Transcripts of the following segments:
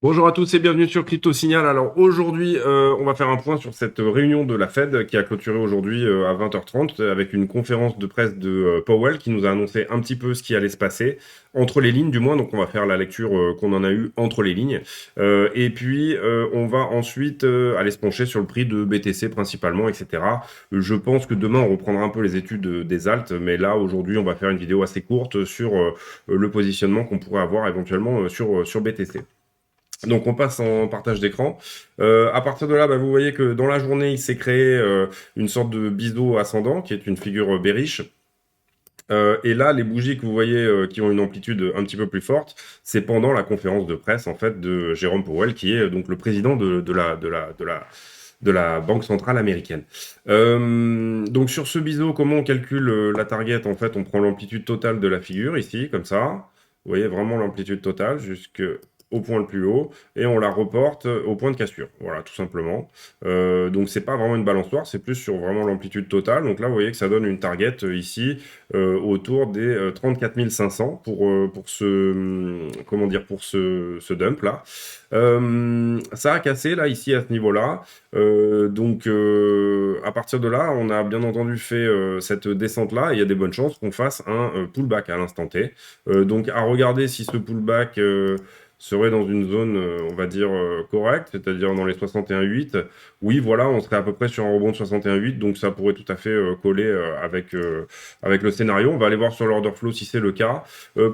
Bonjour à tous et bienvenue sur Crypto Signal. Alors aujourd'hui, on va faire un point sur cette réunion de la Fed qui a clôturé aujourd'hui à 20h30 avec une conférence de presse de Powell qui nous a annoncé un petit peu ce qui allait se passer, entre les lignes du moins, donc on va faire la lecture qu'on en a eu entre les lignes. Et puis on va ensuite aller se pencher sur le prix de BTC principalement, etc. Je pense que demain on reprendra un peu les études des alts, mais là aujourd'hui on va faire une vidéo assez courte sur le positionnement qu'on pourrait avoir éventuellement sur BTC. Donc on passe en partage d'écran. À partir de là, vous voyez que dans la journée, il s'est créé une sorte de biseau ascendant, qui est une figure bearish. Et là, les bougies que vous voyez qui ont une amplitude un petit peu plus forte, c'est pendant la conférence de presse en fait de Jérôme Powell, qui est donc le président de la Banque centrale américaine. Donc sur ce biseau, comment on calcule la target? En fait, on prend l'amplitude totale de la figure ici, comme ça. Vous voyez vraiment l'amplitude totale jusqu'au point le plus haut et on la reporte au point de cassure. Voilà, tout simplement. Donc c'est pas vraiment une balançoire, c'est plus sur vraiment l'amplitude totale. Donc là, vous voyez que ça donne une target ici autour des 34 500 pour comment dire, pour ce dump là. Ça a cassé là ici à ce niveau-là. Donc à partir de là, on a bien entendu fait cette descente-là, et il y a des bonnes chances qu'on fasse un pullback à l'instant T. Donc à regarder si ce pullback serait dans une zone, on va dire, correcte, c'est-à-dire dans les 61,8. Oui, voilà, on serait à peu près sur un rebond de 61,8, donc ça pourrait tout à fait coller avec le scénario. On va aller voir sur l'order flow si c'est le cas.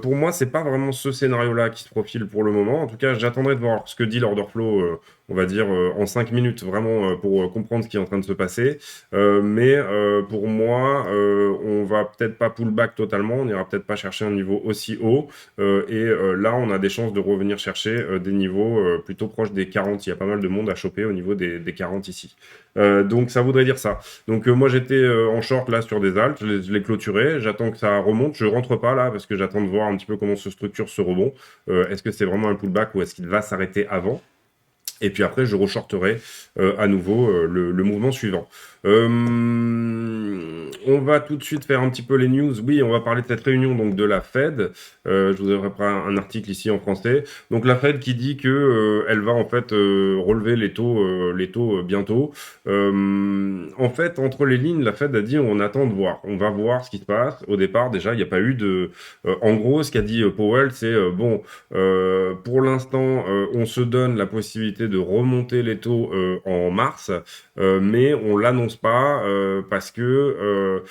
Pour moi, c'est pas vraiment ce scénario-là qui se profile pour le moment. En tout cas, j'attendrai de voir ce que dit l'order flow, on va dire, en 5 minutes, vraiment, pour comprendre ce qui est en train de se passer. Mais pour moi, on va peut-être pas pull back totalement, on n'ira peut-être pas chercher un niveau aussi haut. Là, on a des chances de revenir chercher des niveaux plutôt proches des 40. Il y a pas mal de monde à choper au niveau des 40 ici. Donc ça voudrait dire ça. Donc moi j'étais en short là sur des alts, je l'ai clôturé, j'attends que ça remonte, je rentre pas là parce que j'attends de voir un petit peu comment se structure ce rebond. Est-ce que c'est vraiment un pullback ou est-ce qu'il va s'arrêter avant? Et puis après, je reshorterai à nouveau le mouvement suivant. On va tout de suite faire un petit peu les news. Oui, on va parler de cette réunion donc de la Fed. Je vous ai préparé un article ici en français. Donc la Fed qui dit que elle va en fait relever les taux bientôt. En fait, entre les lignes, la Fed a dit on attend de voir. On va voir ce qui se passe. Au départ, déjà, il n'y a pas eu de. En gros, ce qu'a dit Powell, c'est bon. Pour l'instant, on se donne la possibilité de remonter les taux en mars, mais on l'annonce pas parce que,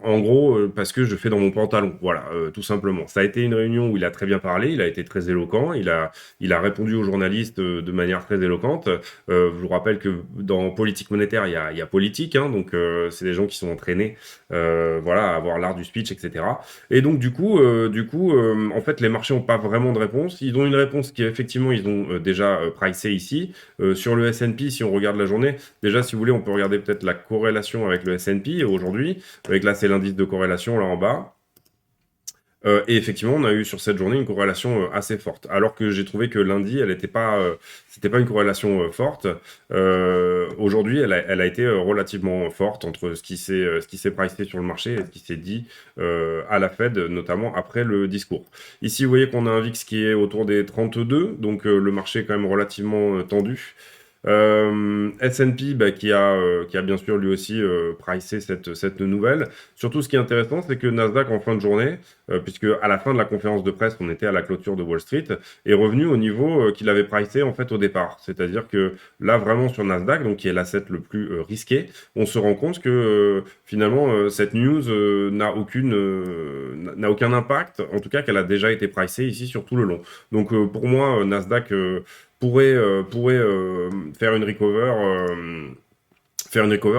en gros, parce que je fais dans mon pantalon. Voilà, tout simplement. Ça a été une réunion où il a très bien parlé, il a été très éloquent, il a répondu aux journalistes de manière très éloquente. Je vous rappelle que dans politique monétaire, il y a politique, hein, donc c'est des gens qui sont entraînés, voilà, à avoir l'art du speech, etc. Et donc du coup, en fait, les marchés n'ont pas vraiment de réponse. Ils ont une réponse qui effectivement ils ont déjà pricé ici. Sur le S&P, si on regarde la journée, déjà si vous voulez, on peut regarder peut-être la corrélation avec le S&P aujourd'hui. Avec là, c'est l'indice de corrélation là en bas. Et effectivement, on a eu sur cette journée une corrélation assez forte. Alors que j'ai trouvé que lundi, elle n'était pas, c'était pas une corrélation forte. Aujourd'hui, elle a été relativement forte entre ce qui s'est pricé sur le marché et ce qui s'est dit à la Fed, notamment après le discours. Ici, vous voyez qu'on a un VIX qui est autour des 32, donc le marché est quand même relativement tendu. S&P qui a bien sûr lui aussi pricé cette nouvelle. Surtout ce qui est intéressant, c'est que Nasdaq en fin de journée, puisque à la fin de la conférence de presse, on était à la clôture de Wall Street, est revenu au niveau qu'il avait pricé en fait au départ. C'est-à-dire que là vraiment sur Nasdaq, donc qui est l'asset le plus risqué, on se rend compte que finalement cette news n'a aucun impact, en tout cas qu'elle a déjà été pricée ici sur tout le long. Donc pour moi, Nasdaq pourrait faire une recover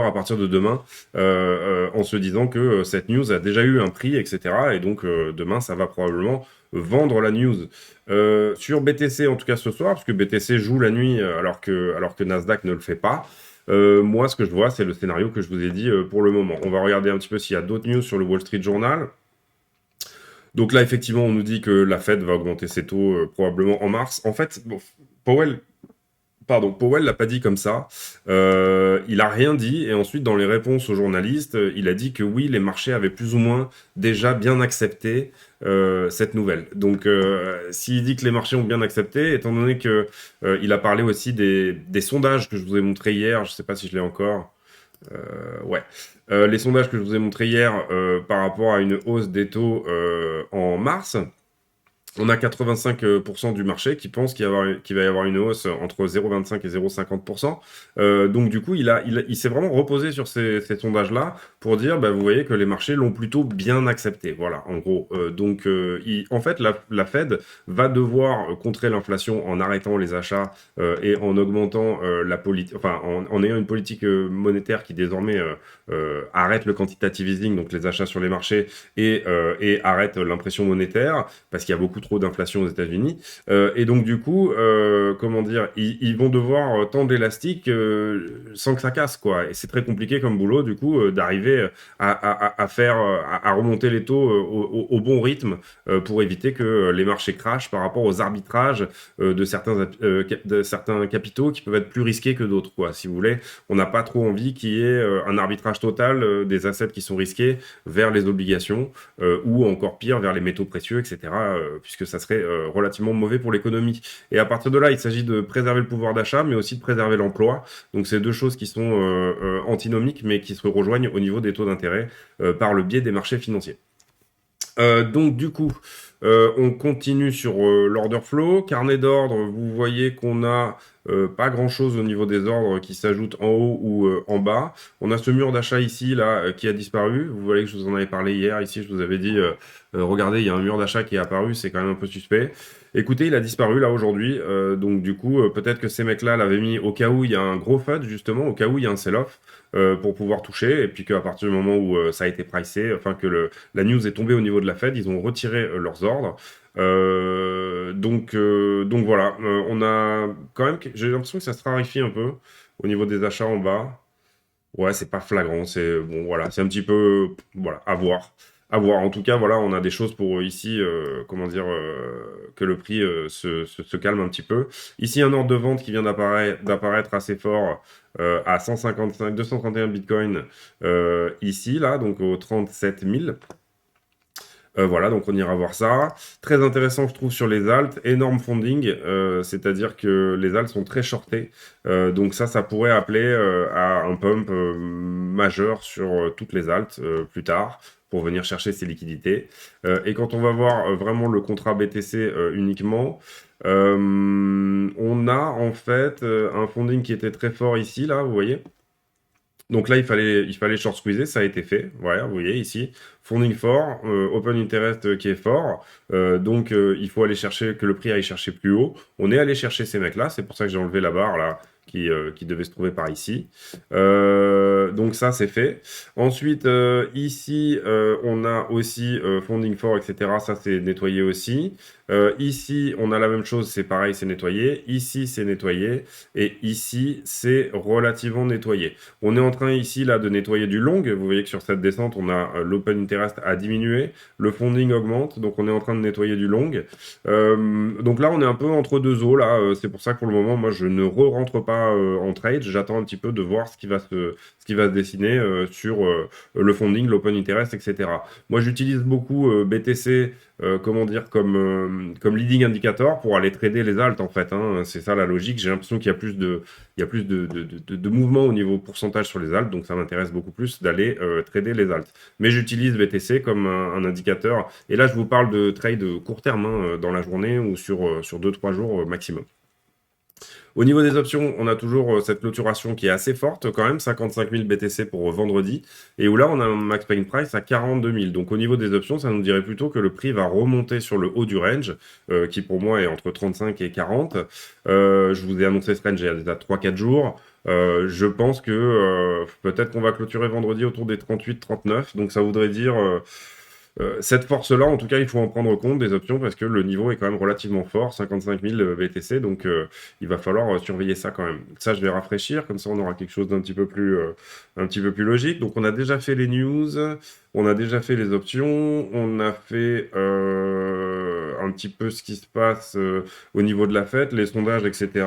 à partir de demain en se disant que cette news a déjà eu un prix, etc. Et donc demain, ça va probablement vendre la news. Sur BTC, en tout cas ce soir, parce que BTC joue la nuit alors que Nasdaq ne le fait pas. Moi, ce que je vois, c'est le scénario que je vous ai dit pour le moment. On va regarder un petit peu s'il y a d'autres news sur le Wall Street Journal. Donc là, effectivement, on nous dit que la Fed va augmenter ses taux probablement en mars. En fait, bon, Powell Pardon, Powell l'a pas dit comme ça. Il a rien dit et ensuite dans les réponses aux journalistes, il a dit que oui, les marchés avaient plus ou moins déjà bien accepté cette nouvelle. Donc, s'il dit que les marchés ont bien accepté, étant donné que il a parlé aussi des sondages que je vous ai montrés hier, je sais pas si je l'ai encore. Ouais. Les sondages que je vous ai montrés hier par rapport à une hausse des taux en mars. On a 85% du marché qui pense qu'il va y avoir une hausse entre 0,25 et 0,50%. Donc du coup, il s'est vraiment reposé sur ces sondages-là pour dire, bah, vous voyez que les marchés l'ont plutôt bien accepté. Voilà, en gros. Donc en fait, la Fed va devoir contrer l'inflation en arrêtant les achats et en augmentant la politique, enfin en ayant une politique monétaire qui désormais arrête le quantitative easing, donc les achats sur les marchés, et arrête l'impression monétaire parce qu'il y a beaucoup trop d'inflation aux États-Unis. Et donc, du coup, comment dire, ils vont devoir tendre l'élastique sans que ça casse, quoi. Et c'est très compliqué comme boulot, du coup, d'arriver à faire, à remonter les taux au bon rythme pour éviter que les marchés crashent par rapport aux arbitrages de certains capitaux qui peuvent être plus risqués que d'autres, quoi. Si vous voulez, on n'a pas trop envie qu'il y ait un arbitrage total des assets qui sont risqués vers les obligations ou encore pire vers les métaux précieux, etc., puisque ça serait relativement mauvais pour l'économie. Et à partir de là, il s'agit de préserver le pouvoir d'achat, mais aussi de préserver l'emploi. Donc c'est deux choses qui sont antinomiques, mais qui se rejoignent au niveau des taux d'intérêt par le biais des marchés financiers. Donc du coup, on continue sur l'order flow. Carnet d'ordre, vous voyez qu'on a pas grand-chose au niveau des ordres qui s'ajoutent en haut ou en bas. On a ce mur d'achat ici, là, qui a disparu. Vous voyez que je vous en avais parlé hier. Ici, je vous avais dit, regardez, il y a un mur d'achat qui est apparu, c'est quand même un peu suspect. Écoutez, il a disparu là aujourd'hui. Donc du coup, peut-être que ces mecs-là l'avaient mis au cas où il y a un gros FUD, justement, au cas où il y a un sell-off. Pour pouvoir toucher, et puis qu'à partir du moment où ça a été pricé, enfin que la news est tombée au niveau de la Fed, ils ont retiré leurs ordres. Donc voilà, on a quand même, j'ai l'impression que ça se raréfie un peu au niveau des achats en bas. Ouais, c'est pas flagrant, c'est bon, voilà, c'est un petit peu, voilà, à voir. À voir. En tout cas, voilà, on a des choses pour ici, comment dire, que le prix se calme un petit peu. Ici, un ordre de vente qui vient d'apparaître assez fort à 155, 231 Bitcoin ici, là, donc au 37 000. Voilà, donc on ira voir ça. Très intéressant, je trouve, sur les alts. Énorme funding, c'est-à-dire que les alts sont très shortés. Donc ça pourrait appeler à un pump majeur sur toutes les alts plus tard pour venir chercher ces liquidités. Et quand on va voir vraiment le contrat BTC uniquement, on a en fait un funding qui était très fort ici, là, vous voyez. Donc là, il fallait short squeezer, ça a été fait. Voilà, vous voyez ici, funding fort, open interest qui est fort. Donc il faut aller chercher, que le prix aille chercher plus haut. On est allé chercher ces mecs-là, c'est pour ça que j'ai enlevé la barre là, qui devait se trouver par ici. Donc ça, c'est fait. Ensuite, ici, on a aussi funding fort, etc. Ça, c'est nettoyé aussi. Ici, on a la même chose, c'est pareil, c'est nettoyé. Ici, c'est nettoyé. Et ici, c'est relativement nettoyé. On est en train ici là de nettoyer du long. Vous voyez que sur cette descente, on a l'open interest a diminué, le funding augmente, donc on est en train de nettoyer du long. Donc là, on est un peu entre deux eaux là. C'est pour ça que pour le moment, moi, je ne re-rentre pas en trade. J'attends un petit peu de voir ce qui va se dessiner sur le funding, l'open interest, etc. Moi, j'utilise beaucoup BTC. Comment dire, comme leading indicator pour aller trader les alts en fait, hein. C'est ça la logique. J'ai l'impression qu'il y a plus de mouvement au niveau pourcentage sur les alts, donc ça m'intéresse beaucoup plus d'aller trader les alts. Mais j'utilise BTC comme un indicateur. Et là, je vous parle de trade court terme, hein, dans la journée ou sur 2-3 jours maximum. Au niveau des options, on a toujours cette clôturation qui est assez forte quand même, 55 000 BTC pour vendredi, et où là on a un max paying price à 42 000. Donc au niveau des options, ça nous dirait plutôt que le prix va remonter sur le haut du range, qui pour moi est entre 35 et 40. Je vous ai annoncé ce range il y a déjà 3-4 jours. Je pense que peut-être qu'on va clôturer vendredi autour des 38-39, donc ça voudrait dire... cette force-là, en tout cas, il faut en prendre compte des options parce que le niveau est quand même relativement fort, 55 000 BTC, donc il va falloir surveiller ça quand même. Ça, je vais rafraîchir, comme ça on aura quelque chose un petit peu plus logique. Donc on a déjà fait les news, on a déjà fait les options, on a fait un petit peu ce qui se passe au niveau de la fête, les sondages, etc.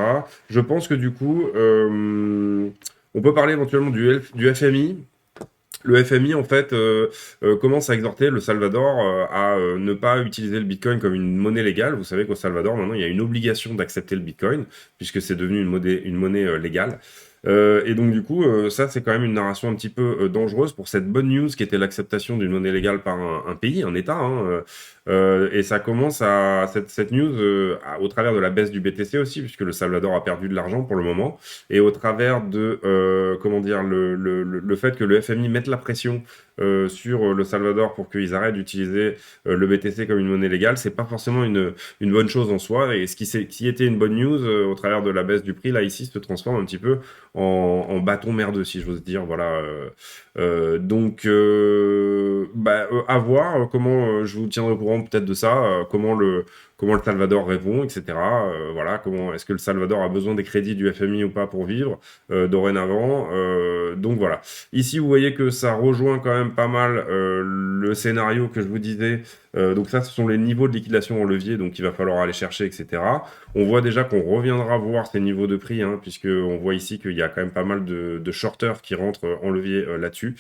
Je pense que du coup, on peut parler éventuellement du FMI. Le FMI, en fait, commence à exhorter le Salvador à ne pas utiliser le Bitcoin comme une monnaie légale. Vous savez qu'au Salvador, maintenant, il y a une obligation d'accepter le Bitcoin, puisque c'est devenu une monnaie légale. Et donc, du coup, ça, c'est quand même une narration un petit peu dangereuse pour cette bonne news qui était l'acceptation d'une monnaie légale par un pays, un État. Et ça commence cette news au travers de la baisse du BTC aussi, puisque le Salvador a perdu de l'argent pour le moment, et au travers de, comment dire, le fait que le FMI mette la pression sur le Salvador pour qu'ils arrêtent d'utiliser le BTC comme une monnaie légale, c'est pas forcément une bonne chose en soi. Et qui était une bonne news au travers de la baisse du prix, là, ici, se transforme un petit peu en bâton merdeux, si j'ose dire. Voilà. Donc, à voir comment je vous tiendrai au courant peut-être de ça, comment le Salvador répond, etc. Voilà, comment est-ce que le Salvador a besoin des crédits du FMI ou pas pour vivre dorénavant. Donc voilà. Ici, vous voyez que ça rejoint quand même pas mal le scénario que je vous disais. Donc ça, ce sont les niveaux de liquidation en levier, donc il va falloir aller chercher, etc. On voit déjà qu'on reviendra voir ces niveaux de prix, puisqu'on voit ici qu'il y a quand même pas mal de shorters qui rentrent en levier là-dessus.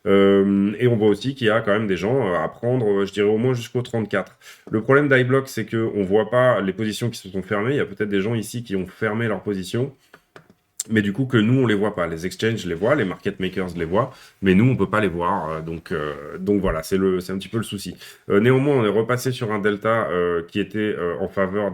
Et on voit aussi qu'il y a quand même des gens à prendre, je dirais au moins jusqu'au 34. Le problème d'iBlock, c'est qu'on ne voit pas les positions qui se sont fermées. Il y a peut-être des gens ici qui ont fermé leurs positions, mais du coup que nous, on les voit pas. Les exchanges les voient, les market makers les voient, mais nous, on peut pas les voir. Donc voilà, c'est un petit peu le souci. Néanmoins, on est repassé sur un delta qui était en faveur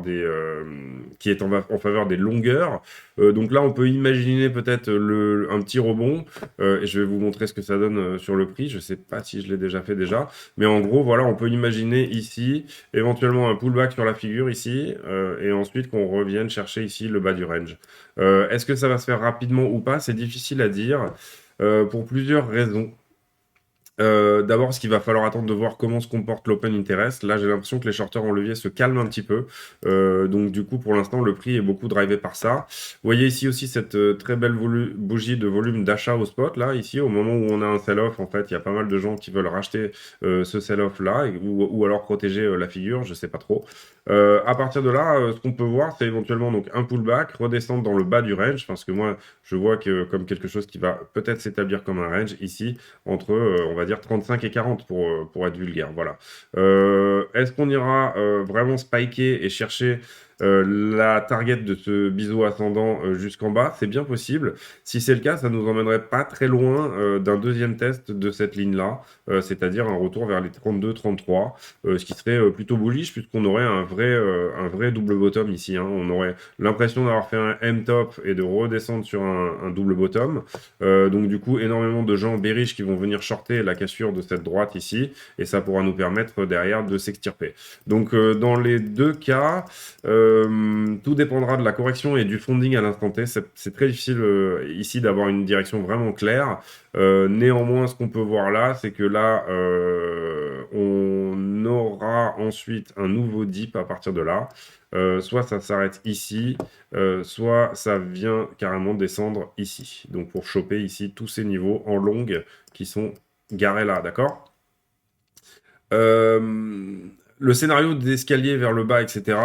en faveur des longueurs. Donc là, on peut imaginer peut-être un petit rebond. Et je vais vous montrer ce que ça donne sur le prix. Je sais pas si je l'ai déjà fait déjà, mais en gros, voilà, on peut imaginer ici éventuellement un pullback sur la figure ici, et ensuite qu'on revienne chercher ici le bas du range. Est-ce que ça va se faire rapidement ou pas? C'est difficile à dire pour plusieurs raisons. D'abord, parce qu'il va falloir attendre de voir comment se comporte l'open interest. Là, j'ai l'impression que les shorters en levier se calment un petit peu. Donc, du coup, pour l'instant, le prix est beaucoup drivé par ça. Vous voyez ici aussi cette très belle bougie de volume d'achat au spot. Là, ici, au moment où on a un sell-off, en fait, il y a pas mal de gens qui veulent racheter ce sell-off-là ou alors protéger la figure, je sais pas trop. À partir de là, ce qu'on peut voir, c'est éventuellement donc un pullback, redescendre dans le bas du range, parce que moi, je vois que comme quelque chose qui va peut-être s'établir comme un range ici, entre, on va dire, 35 et 40 pour être vulgaire. Voilà. Est-ce qu'on ira vraiment spiker et chercher la target de ce biseau ascendant jusqu'en bas? C'est bien possible. Si c'est le cas, ça nous emmènerait pas très loin d'un deuxième test de cette ligne-là, c'est-à-dire un retour vers les 32-33, ce qui serait plutôt bullish puisqu'on aurait un vrai double bottom ici. On aurait l'impression d'avoir fait un M-top et de redescendre sur un double bottom. Donc du coup, énormément de gens bearish qui vont venir shorter la cassure de cette droite ici, et ça pourra nous permettre derrière de s'extirper. Donc dans les deux cas, tout dépendra de la correction et du funding à l'instant T. C'est très difficile ici d'avoir une direction vraiment claire. Néanmoins, ce qu'on peut voir là, c'est que là, on aura ensuite un nouveau dip à partir de là. Soit ça s'arrête ici, soit ça vient carrément descendre ici. Donc pour choper ici tous ces niveaux en longue qui sont garés là, d'accord? Le scénario d'escalier vers le bas, etc.,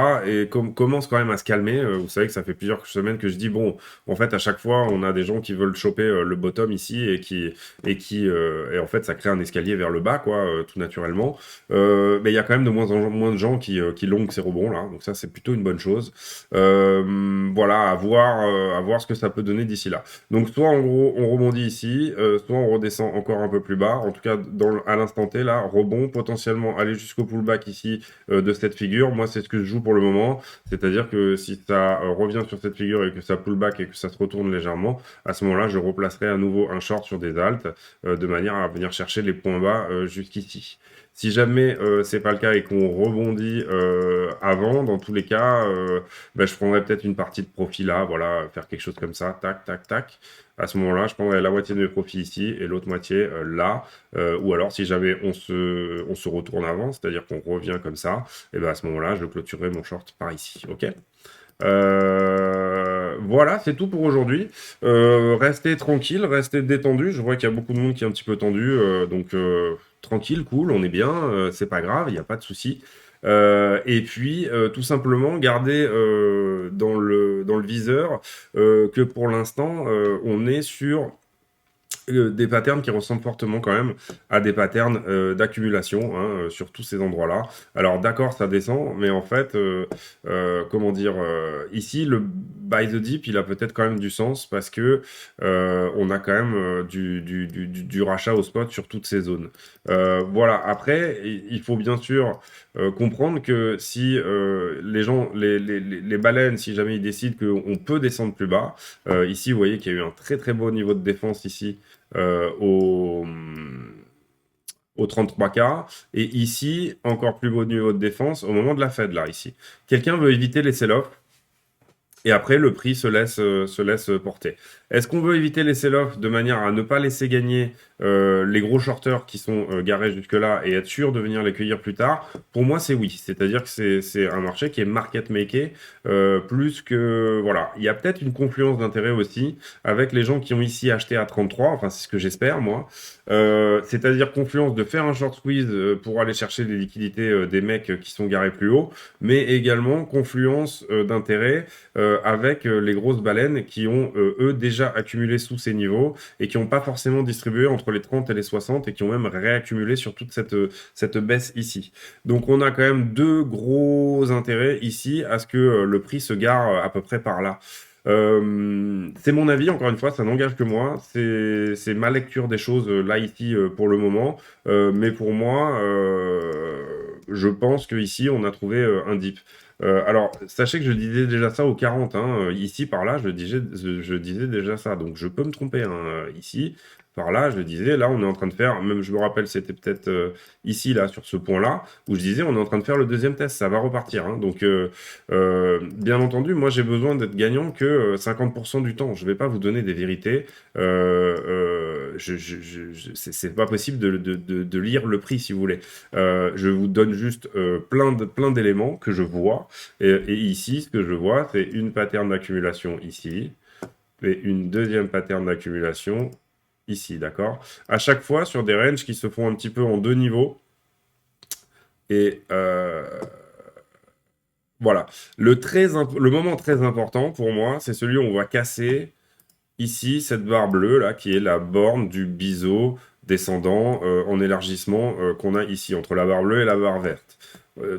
commence quand même à se calmer. Vous savez que ça fait plusieurs semaines que je dis, bon, en fait, à chaque fois, on a des gens qui veulent choper le bottom ici et en fait, ça crée un escalier vers le bas, quoi, tout naturellement. Mais il y a quand même de moins en moins de gens qui longuent ces rebonds-là. Donc ça, c'est plutôt une bonne chose. Voilà, à voir ce que ça peut donner d'ici là. Donc soit, en gros, on rebondit ici, soit on redescend encore un peu plus bas. En tout cas, à l'instant T, là, rebond, potentiellement aller jusqu'au pullback ici de cette figure. Moi, c'est ce que je joue pour le moment. C'est-à-dire que si ça revient sur cette figure et que ça pullback et que ça se retourne légèrement, à ce moment-là, je replacerai à nouveau un short sur des alts de manière à venir chercher les points bas jusqu'ici. Si jamais c'est pas le cas et qu'on rebondit avant, dans tous les cas, je prendrais peut-être une partie de profit là, voilà, faire quelque chose comme ça, tac, tac, tac. À ce moment-là, je prendrais la moitié de mes profits ici et l'autre moitié là. Ou alors, si jamais on se retourne avant, c'est-à-dire qu'on revient comme ça, et ben à ce moment-là, je clôturerai mon short par ici. Ok. Voilà, c'est tout pour aujourd'hui. Restez tranquille, restez détendu. Je vois qu'il y a beaucoup de monde qui est un petit peu tendu, donc tranquille, cool, on est bien, c'est pas grave, il n'y a pas de souci. Et puis, tout simplement garder dans le viseur que pour l'instant, on est sur des patterns qui ressemblent fortement quand même à des patterns d'accumulation hein, sur tous ces endroits-là. Alors d'accord, ça descend, mais en fait, comment dire, ici, le buy the dip, il a peut-être quand même du sens parce que on a quand même du rachat au spot sur toutes ces zones. Voilà, après, il faut bien sûr comprendre que si les gens, les baleines, si jamais ils décident qu'on peut descendre plus bas, ici, vous voyez qu'il y a eu un très très beau niveau de défense ici euh, au, au 33K. Et ici, encore plus beau niveau de défense au moment de la Fed, là, ici. Quelqu'un veut éviter les sell-offs. Et après, le prix se laisse porter. Est-ce qu'on veut éviter les sell-offs de manière à ne pas laisser gagner les gros shorters qui sont garés jusque-là et être sûr de venir les cueillir plus tard? Pour moi, c'est oui. C'est-à-dire que c'est un marché qui est market maker plus que... Voilà. Il y a peut-être une confluence d'intérêt aussi avec les gens qui ont ici acheté à 33. Enfin, c'est ce que j'espère, moi. C'est-à-dire confluence de faire un short squeeze pour aller chercher les liquidités des mecs qui sont garés plus haut, mais également confluence d'intérêt avec les grosses baleines qui ont, eux, déjà accumulé sous ces niveaux et qui n'ont pas forcément distribué entre les 30 et les 60 et qui ont même réaccumulé sur toute cette baisse ici. Donc on a quand même deux gros intérêts ici à ce que le prix se gare à peu près par là. C'est mon avis, encore une fois, ça n'engage que moi. C'est ma lecture des choses là, ici, pour le moment. Mais pour moi, je pense qu'ici, on a trouvé un dip. Alors, sachez que je disais déjà ça au 40, hein. Ici, par là, je disais déjà ça. Donc, je peux me tromper hein, ici. Par là, je disais, là, on est en train de faire, même je me rappelle, c'était peut-être ici, là, sur ce point-là, où je disais, on est en train de faire le deuxième test, ça va repartir. Hein. Donc, bien entendu, moi, j'ai besoin d'être gagnant que 50% du temps. Je ne vais pas vous donner des vérités. C'est pas possible de lire le prix, si vous voulez. Je vous donne juste plein d'éléments que je vois. Et ici, ce que je vois, c'est une pattern d'accumulation ici, et une deuxième pattern d'accumulation ici, d'accord? À chaque fois, sur des ranges qui se font un petit peu en deux niveaux. Et voilà. Le moment très important pour moi, c'est celui où on va casser ici cette barre bleue, là, qui est la borne du biseau descendant en élargissement qu'on a ici, entre la barre bleue et la barre verte.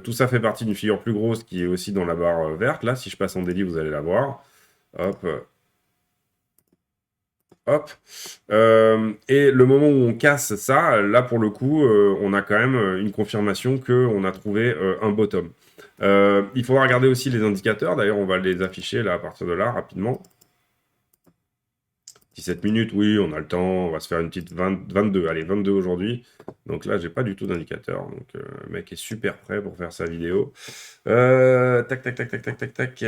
Tout ça fait partie d'une figure plus grosse qui est aussi dans la barre verte. Là, si je passe en délit, vous allez la voir. Hop, hop. Et le moment où on casse ça, là, pour le coup, on a quand même une confirmation qu'on a trouvé un bottom. Il faudra regarder aussi les indicateurs. D'ailleurs, on va les afficher là à partir de là rapidement. 17 minutes, oui, on a le temps, on va se faire une petite 22, allez, 22 aujourd'hui. Donc là, j'ai pas du tout d'indicateur. Donc le mec est super prêt pour faire sa vidéo. Tac, tac, tac, tac, tac, tac, tac.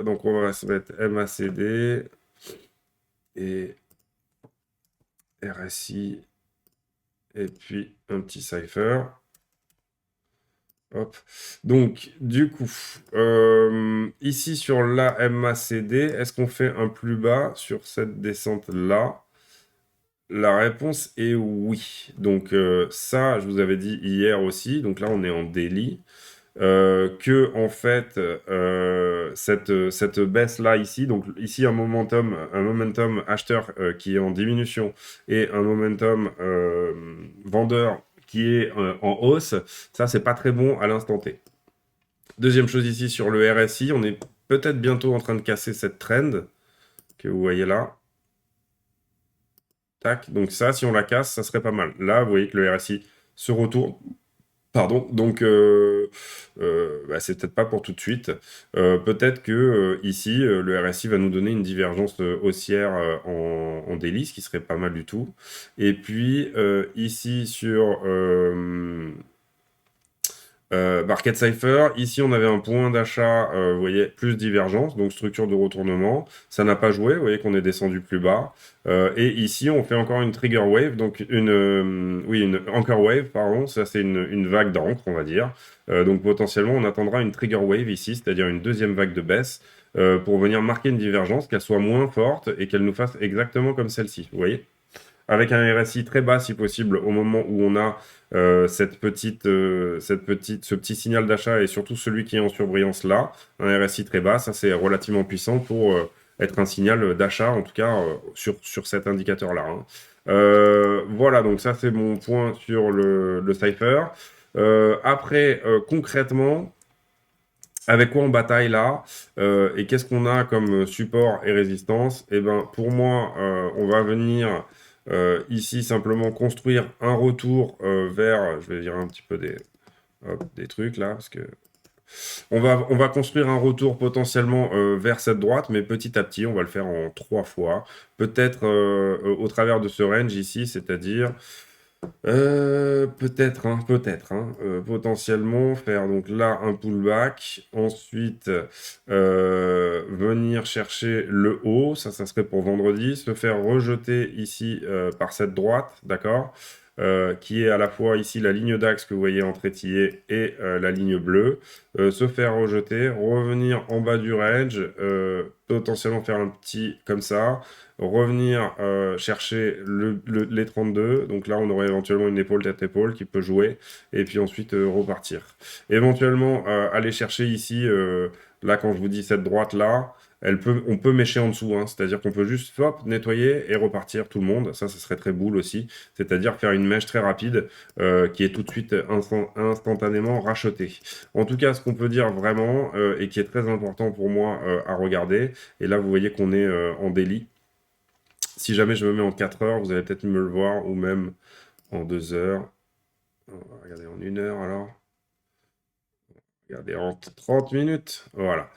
Donc on va se mettre MACD et RSI et puis un petit cipher. Hop. Donc, du coup, ici sur la MACD, est-ce qu'on fait un plus bas sur cette descente-là? La réponse est oui. Donc ça, je vous avais dit hier aussi. Donc là, on est en daily. Que en fait, cette baisse-là ici, donc ici un momentum acheteur qui est en diminution et un momentum vendeur qui est en hausse, ça, c'est pas très bon à l'instant T. Deuxième chose ici sur le RSI, on est peut-être bientôt en train de casser cette trend que vous voyez là. Tac, donc ça, si on la casse, ça serait pas mal. Là, vous voyez que le RSI se retourne. Pardon, donc bah, c'est peut-être pas pour tout de suite. Peut-être que ici, le RSI va nous donner une divergence haussière en daily, ce qui serait pas mal du tout. Et puis ici sur Market Cipher, ici on avait un point d'achat, vous voyez, plus divergence, donc structure de retournement. Ça n'a pas joué, vous voyez qu'on est descendu plus bas. Et ici on fait encore une trigger wave, donc une anchor wave, pardon, ça c'est une vague d'encre, on va dire. Donc potentiellement on attendra une trigger wave ici, c'est-à-dire une deuxième vague de baisse, pour venir marquer une divergence, qu'elle soit moins forte et qu'elle nous fasse exactement comme celle-ci, vous voyez? avec un RSI très bas si possible au moment où on a ce petit signal d'achat et surtout celui qui est en surbrillance là, un RSI très bas, ça c'est relativement puissant pour être un signal d'achat, en tout cas sur cet indicateur-là. Hein. Voilà, donc ça c'est mon point sur le Cypher. Après, concrètement, avec quoi on bataille là et qu'est-ce qu'on a comme support et résistance? Eh ben, pour moi, on va venir ici simplement construire un retour vers, je vais dire un petit peu des trucs là, parce que on va construire un retour potentiellement vers cette droite, mais petit à petit, on va le faire en 3 fois. Peut-être au travers de ce range ici, c'est-à-dire peut-être, hein, potentiellement faire donc là un pullback, ensuite venir chercher le haut, ça serait pour vendredi, se faire rejeter ici par cette droite, d'accord? Qui est à la fois ici la ligne d'axe que vous voyez en trétillé et la ligne bleue, se faire rejeter, revenir en bas du range, potentiellement faire un petit comme ça, revenir chercher les 32. Donc là, on aurait éventuellement une épaule tête-épaule qui peut jouer. Et puis ensuite, repartir. Éventuellement, aller chercher ici, là, quand je vous dis cette droite-là, on peut mécher en dessous. Hein, c'est-à-dire qu'on peut juste, hop, nettoyer et repartir tout le monde. Ça serait très boule aussi. C'est-à-dire faire une mèche très rapide qui est tout de suite instantanément rachetée. En tout cas, ce qu'on peut dire vraiment et qui est très important pour moi à regarder, et là, vous voyez qu'on est en daily. Si jamais je me mets en 4 heures, vous allez peut-être me le voir, ou même en 2 heures. Regardez, en 1 heure alors. Regardez, en 30 minutes. Voilà.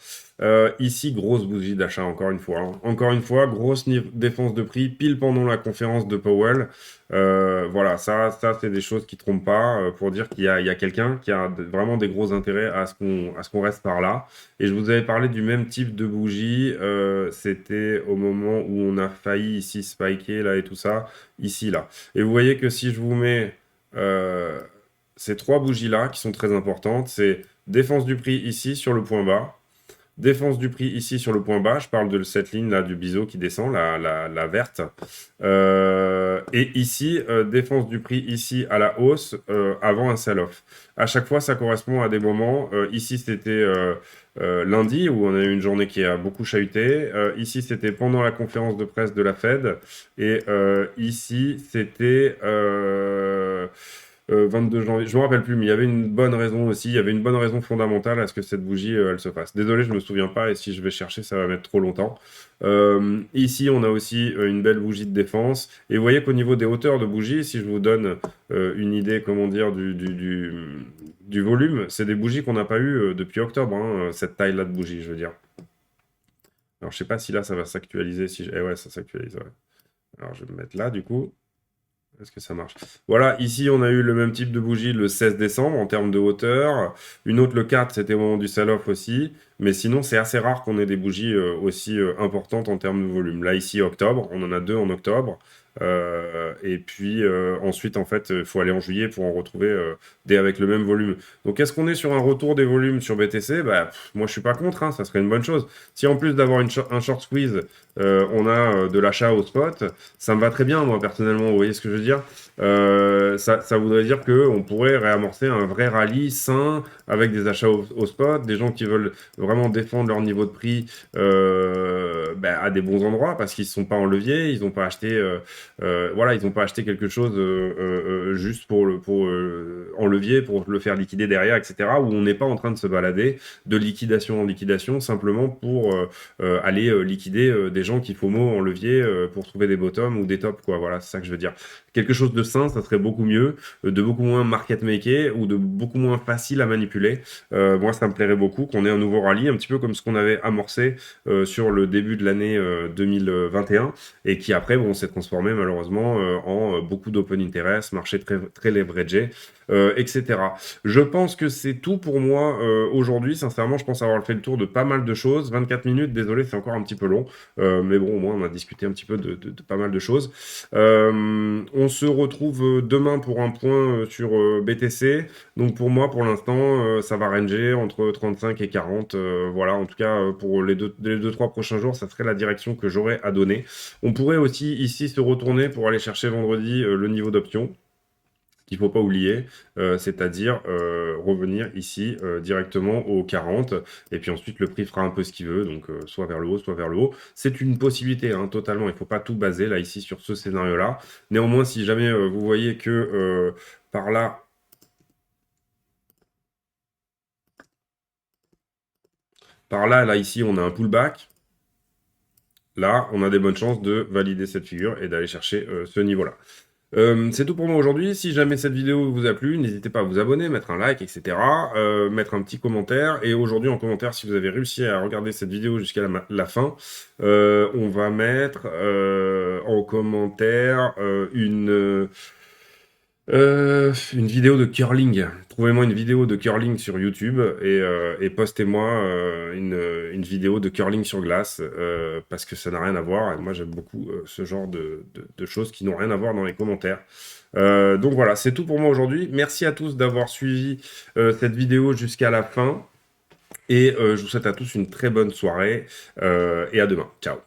Ici, grosse bougie d'achat, encore une fois. Hein. Encore une fois, grosse défense de prix, pile pendant la conférence de Powell. Voilà, ça c'est des choses qui ne trompent pas pour dire qu'il y a quelqu'un qui a vraiment des gros intérêts à ce qu'on reste par là. Et je vous avais parlé du même type de bougie. C'était au moment où on a failli ici spiker, là, et tout ça. Ici, là. Et vous voyez que si je vous mets ces 3 bougies-là, qui sont très importantes, c'est défense du prix ici sur le point bas. Défense du prix ici sur le point bas. Je parle de cette ligne là du biseau qui descend, la verte. Et ici, défense du prix ici à la hausse avant un sell-off. À chaque fois, ça correspond à des moments. Ici, c'était lundi où on a eu une journée qui a beaucoup chahuté. Ici, c'était pendant la conférence de presse de la Fed. Et ici, c'était 22 janvier, je me rappelle plus, mais il y avait une bonne raison aussi, il y avait une bonne raison fondamentale à ce que cette bougie, elle se fasse. Désolé, je me souviens pas, et si je vais chercher, ça va mettre trop longtemps. Ici, on a aussi une belle bougie de défense, et vous voyez qu'au niveau des hauteurs de bougies, si je vous donne une idée, comment dire, du volume, c'est des bougies qu'on n'a pas eu depuis octobre, hein, cette taille-là de bougie, je veux dire. Alors, je sais pas si là, ça va s'actualiser, eh ouais, ça s'actualise, ouais. Alors, je vais me mettre là, du coup. Est-ce que ça marche? Voilà, ici on a eu le même type de bougie le 16 décembre en termes de hauteur. Une autre le 4, c'était au moment du sell-off aussi. Mais sinon, c'est assez rare qu'on ait des bougies aussi importantes en termes de volume. Là, ici, octobre, on en a 2 en octobre. Et puis ensuite, en fait, il faut aller en juillet pour en retrouver des avec le même volume. Donc, est-ce qu'on est sur un retour des volumes sur BTC? Bah, moi, je suis pas contre, hein, ça serait une bonne chose. Si en plus d'avoir un short squeeze, on a de l'achat au spot, ça me va très bien, moi, personnellement. Vous voyez ce que je veux dire? Ça voudrait dire qu'on pourrait réamorcer un vrai rallye sain avec des achats au spot, des gens qui veulent vraiment défendre leur niveau de prix à des bons endroits parce qu'ils ne sont pas en levier, ils n'ont pas acheté, voilà, ils n'ont pas acheté quelque chose juste en levier pour le faire liquider derrière, etc. Où on n'est pas en train de se balader de liquidation en liquidation simplement pour aller liquider des gens qui FOMO en levier pour trouver des bottoms ou des tops, quoi. Voilà, c'est ça que je veux dire. Quelque chose de sain, ça serait beaucoup mieux, de beaucoup moins market maker ou de beaucoup moins facile à manipuler. Moi, ça me plairait beaucoup qu'on ait un nouveau rallye, un petit peu comme ce qu'on avait amorcé sur le début de l'année 2021 et qui après, bon, s'est transformé malheureusement en beaucoup d'open interest, marché très, très leveragé, etc. Je pense que c'est tout pour moi aujourd'hui. Sincèrement, je pense avoir fait le tour de pas mal de choses. 24 minutes, désolé, c'est encore un petit peu long. Mais bon, au moins, on a discuté un petit peu de pas mal de choses. On se retrouve demain pour un point sur BTC. Donc pour moi, pour l'instant, ça va ranger entre 35 et 40. Voilà, en tout cas, pour les deux, 3 prochains jours, ça serait serait la direction que j'aurais à donner. On pourrait aussi ici se retourner pour aller chercher vendredi le niveau d'option qu'il ne faut pas oublier, c'est-à-dire revenir ici directement au 40, et puis ensuite le prix fera un peu ce qu'il veut, donc soit vers le haut, soit vers le haut. C'est une possibilité, hein, totalement, il ne faut pas tout baser là ici sur ce scénario-là. Néanmoins, si jamais vous voyez que par là, là ici, on a un pullback, là, on a des bonnes chances de valider cette figure et d'aller chercher ce niveau-là. C'est tout pour moi aujourd'hui. Si jamais cette vidéo vous a plu, n'hésitez pas à vous abonner, mettre un like, etc. Mettre un petit commentaire. Et aujourd'hui, en commentaire, si vous avez réussi à regarder cette vidéo jusqu'à la fin, on va mettre en commentaire une vidéo de curling. Trouvez-moi une vidéo de curling sur YouTube et postez-moi une vidéo de curling sur glace parce que ça n'a rien à voir. Et moi, j'aime beaucoup ce genre de choses qui n'ont rien à voir dans les commentaires. Donc voilà, c'est tout pour moi aujourd'hui. Merci à tous d'avoir suivi cette vidéo jusqu'à la fin. Et je vous souhaite à tous une très bonne soirée et à demain. Ciao.